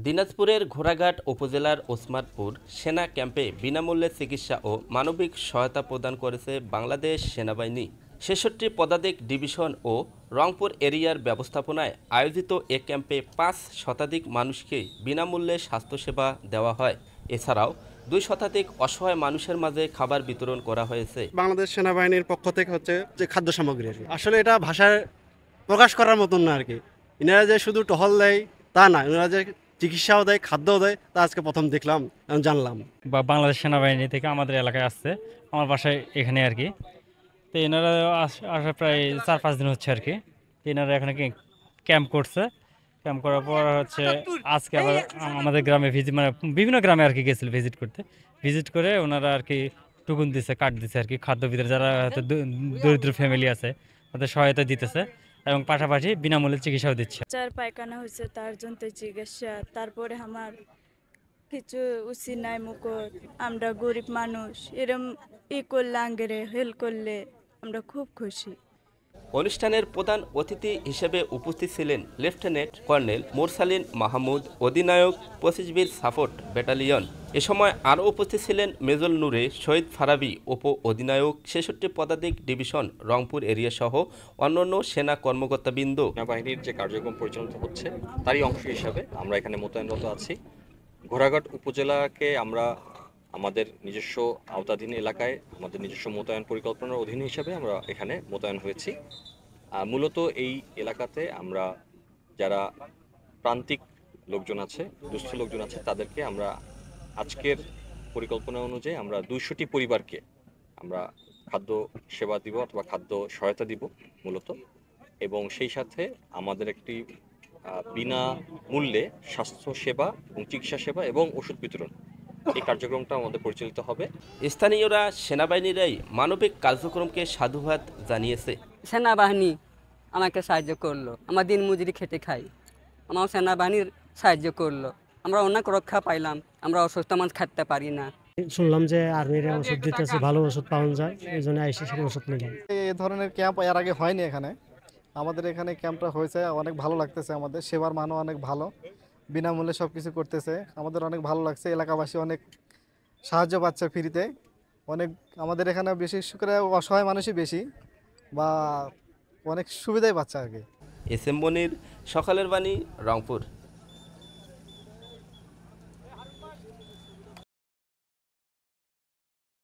দিনাজপুরের ঘোড়াঘাট উপজেলার ওসমানপুর সেনা ক্যাম্পে বিনামূল্যে চিকিৎসা ও মানবিক সহায়তা প্রদান করেছে বাংলাদেশ সেনাবাহিনী। ৬৬ পদাতিক ডিভিশন ও রংপুর এরিয়ার ব্যবস্থাপনায় আয়োজিত এ ক্যাম্পে ৫ শতাধিক মানুষকে বিনামূল্যে স্বাস্থ্যসেবা দেওয়া হয়। এছাড়াও ২ শতাধিক অসহায় মানুষের মাঝে খাবার বিতরণ করা হয়েছে। বাংলাদেশ সেনাবাহিনীর পক্ষ থেকে হচ্ছে যে খাদ্য সামগ্রী আসলে এটা ভাষায় প্রকাশ করার মতন না আর কি। এনারা যে শুধু টহল দেয় তা না, এনারা যে চিকিৎসাও দেয়, খাদ্যও দেয়, তা আজকে প্রথম দেখলাম, জানলাম। বাংলাদেশ সেনাবাহিনী থেকে আমাদের এলাকায় আসছে, আমার বাসায় এখানে আর কি। তো এনারা আসা প্রায় ৪-৫ দিন হচ্ছে আর কি। এনারা এখানে ক্যাম্প করছে। ক্যাম্প করার পর হচ্ছে আজকে আবার আমাদের গ্রামে মানে বিভিন্ন গ্রামে আর কি গেছিল ভিজিট করে ওনারা আর কি টুকুন দিছে, কার্ড দিছে আর কি। খাদ্য ভিতরে যারা হয়তো দরিদ্র ফ্যামিলি আছে তাদের সহায়তা দিতেছে এবং পাশাপাশি বিনামূল্যে চিকিৎসাও দিচ্ছে। পায়খানা হয়েছে তার জন্য চিকিৎসা, তারপরে আমার কিছু উচিত নাই মুকুট, আমরা গরিব মানুষ এরম করলে আঙ্গেরে হেল্প করলে আমরা খুব খুশি। অনুষ্ঠানের প্রধান অতিথি হিসেবে উপস্থিত ছিলেন লেফটেন্যান্ট কর্নেল মোরসালিন মাহমুদ, অধিনায়ক ২৫ বীর সাপোর্ট ব্যাটালিয়ন। এ সময় আরও উপস্থিত ছিলেন মেজর নূরে, শহীদ ফারাবি, উপ অধিনায়ক ৬৬ পদাতিক ডিভিশন রংপুর এরিয়া সহ অন্যান্য সেনা কর্মকর্তাবৃন্দ। সেনাবাহিনীর যে কার্যক্রম পরিচালিত হচ্ছে তারই অংশ হিসাবে আমরা এখানে মোতায়েনরত আছি। ঘোড়াঘাট উপজেলাকে আমরা আমাদের নিজস্ব আওতাধীন এলাকায় আমাদের নিজস্ব মোতায়েন পরিকল্পনার অধীন হিসাবে আমরা এখানে মোতায়েন হয়েছি। মূলত এই এলাকাতে আমরা যারা প্রান্তিক লোকজন আছে, দুস্থ লোকজন আছে, তাদেরকে আমরা আজকের পরিকল্পনা অনুযায়ী আমরা ২০০টি পরিবারকে আমরা খাদ্য সেবা দিব অথবা খাদ্য সহায়তা দিব মূলত, এবং সেই সাথে আমাদের একটি বিনামূল্যে স্বাস্থ্য সেবা এবং চিকিৎসা সেবা এবং ওষুধ বিতরণ, এই কার্যক্রমটা আমাদের পরিচালিত হবে। স্থানীয়রা সেনাবাহিনীরাই মানবিক কার্যক্রমকে সাধুবাদ জানিয়েছে। সেনাবাহিনী আমাকে সাহায্য করলো, আমার দিন মজুরি খেটে খাই, আমার সেনাবাহিনীর সাহায্য করলো, আমরা অনেক রক্ষা পাইলাম। আমরা অসুস্থ মানুষ খাটতে পারি না। শুনলাম যে আর্মির ওষুধ দিতেছে, ভালো ওষুধ পাওয়া যায়, এই জন্য এসে সেখানে ওষুধ নিলাম। এই ধরনের ক্যাম্প এর আগে হয়নি এখানে, আমাদের এখানে ক্যাম্পটা হয়েছে, অনেক ভালো লাগতেছে। আমাদের সেবার মানও অনেক ভালো, বিনামূল্যে সব কিছু করতেছে, আমাদের অনেক ভালো লাগছে। এলাকাবাসী অনেক সাহায্য পাচ্ছে ফ্রিতে অনেক। আমাদের এখানে বিশেষ করে অসহায় মানুষই বেশি বা অনেক সুবিধাই পাচ্ছে আর কি। এস এম মনির, সকালের বাণী, রংপুর।